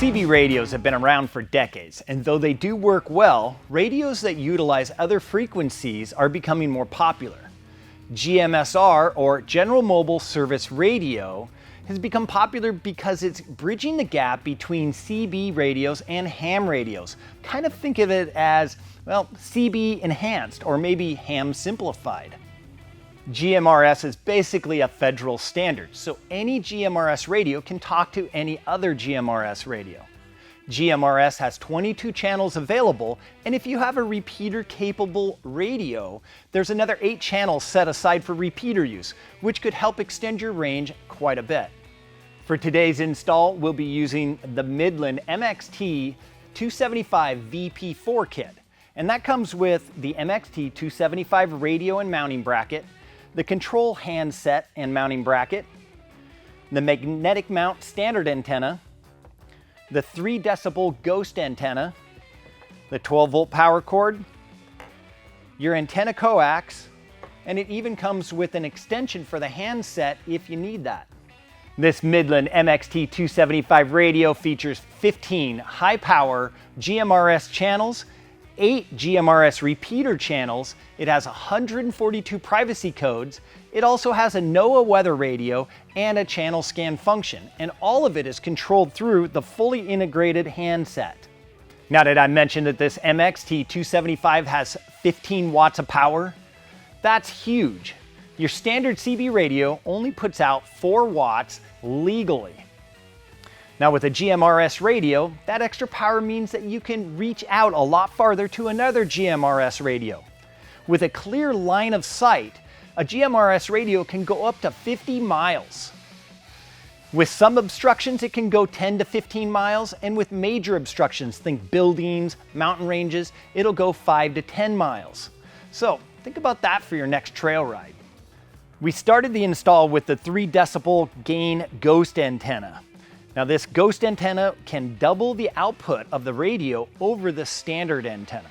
CB radios have been around for decades, and though they do work well, radios that utilize other frequencies are becoming more popular. GMSR, or General Mobile Service Radio, has become popular because it's bridging the gap between CB radios and ham radios. Kind of think of it as, well, CB enhanced, or maybe ham simplified. GMRS is basically a federal standard, so any GMRS radio can talk to any other GMRS radio. GMRS has 22 channels available, and if you have a repeater-capable radio, there's another 8 channels set aside for repeater use, which could help extend your range quite a bit. For today's install, we'll be using the Midland MXT275 VP4 kit, and that comes with the MXT275 radio and mounting bracket, the control handset and mounting bracket, the magnetic mount standard antenna, the 3 decibel ghost antenna, the 12 volt power cord, your antenna coax, and it even comes with an extension for the handset if you need that. This Midland MXT275 radio features 15 high power GMRS channels, 8 GMRS repeater channels, it has 142 privacy codes, it also has a NOAA weather radio and a channel scan function, and all of it is controlled through the fully integrated handset. Now, did I mention that this MXT275 has 15 watts of power? That's huge. Your standard CB radio only puts out 4 watts legally. Now with a GMRS radio, that extra power means that you can reach out a lot farther to another GMRS radio. With a clear line of sight, a GMRS radio can go up to 50 miles. With some obstructions, it can go 10 to 15 miles, and with major obstructions, think buildings, mountain ranges, it'll go 5 to 10 miles. So think about that for your next trail ride. We started the install with the 3 decibel gain ghost antenna. Now this ghost antenna can double the output of the radio over the standard antenna.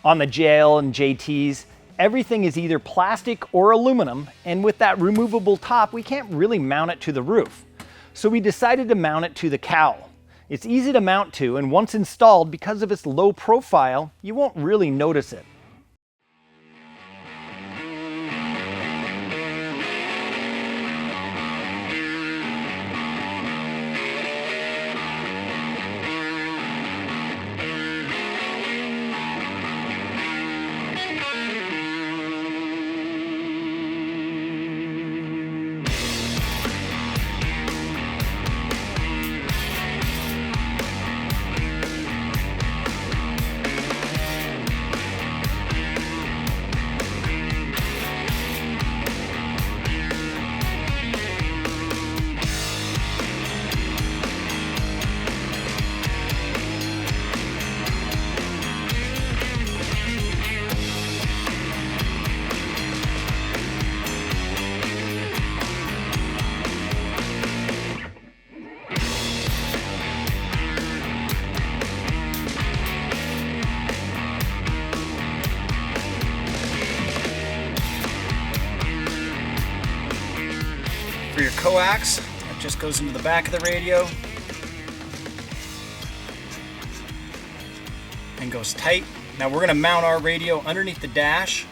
On the JL and JTs, everything is either plastic or aluminum, and with that removable top, we can't really mount it to the roof. So we decided to mount it to the cowl. It's easy to mount to, and once installed, because of its low profile, you won't really notice it. For your coax, it just goes into the back of the radio and goes tight. Now we're going to mount our radio underneath the dash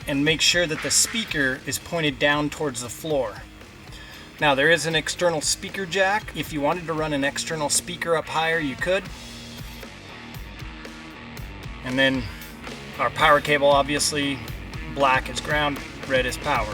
and make sure that the speaker is pointed down towards the floor. Now there is an external speaker jack. If you wanted to run an external speaker up higher, you could. And then our power cable, obviously, black is ground, red is power.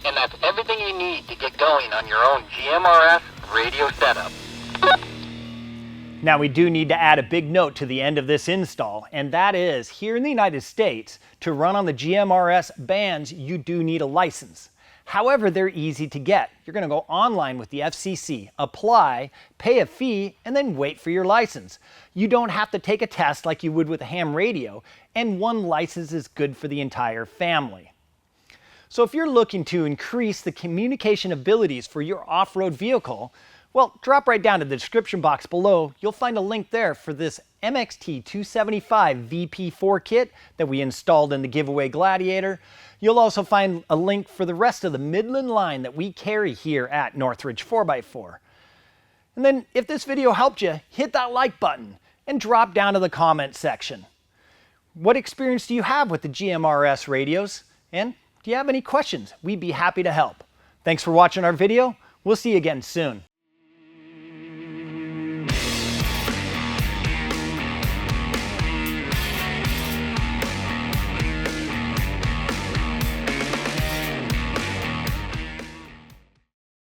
And that's everything you need to get going on your own GMRS radio setup. Now we do need to add a big note to the end of this install, and that is, here in the United States, to run on the GMRS bands, you do need a license. However, they're easy to get. You're going to go online with the FCC, apply, pay a fee, and then wait for your license. You don't have to take a test like you would with a ham radio, and one license is good for the entire family. So if you're looking to increase the communication abilities for your off-road vehicle, well, drop right down to the description box below. You'll find a link there for this MXT275 VP4 kit that we installed in the giveaway Gladiator. You'll also find a link for the rest of the Midland line that we carry here at Northridge 4x4. And then if this video helped you, hit that like button and drop down to the comment section. What experience do you have with the GMRS radios? And do you have any questions? We'd be happy to help. Thanks for watching our video. We'll see you again soon.